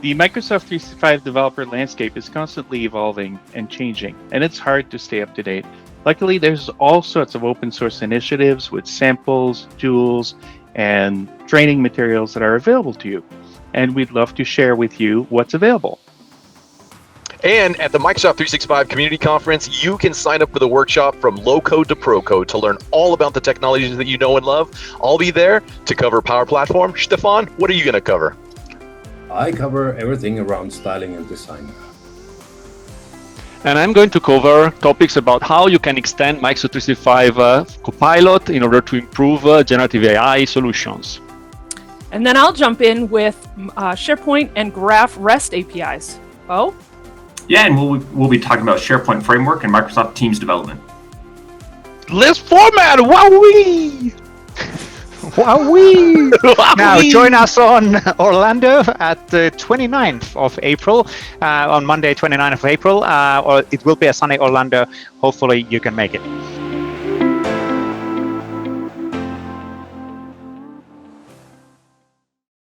The Microsoft 365 developer landscape is constantly evolving and changing, and it's hard to stay up to date. Luckily, there's all sorts of open source initiatives with samples, tools, and training materials that are available to you. And we'd love to share with you what's available. And at the Microsoft 365 Community Conference, you can sign up for the workshop from low code to pro code to learn all about the technologies that you know and love. I'll be there to cover Power Platform. Stefan, what are you going to cover? I cover everything around styling and design. And I'm going to cover topics about how you can extend Microsoft 365 Copilot in order to improve generative AI solutions. And then I'll jump in with SharePoint and Graph REST APIs. Beau? Yeah, and we'll be talking about SharePoint Framework and Microsoft Teams development. List format, wowee! Wowee! Now join us on Orlando at the 29th of April, on Monday 29th of April, or it will be a sunny Orlando. Hopefully you can make it.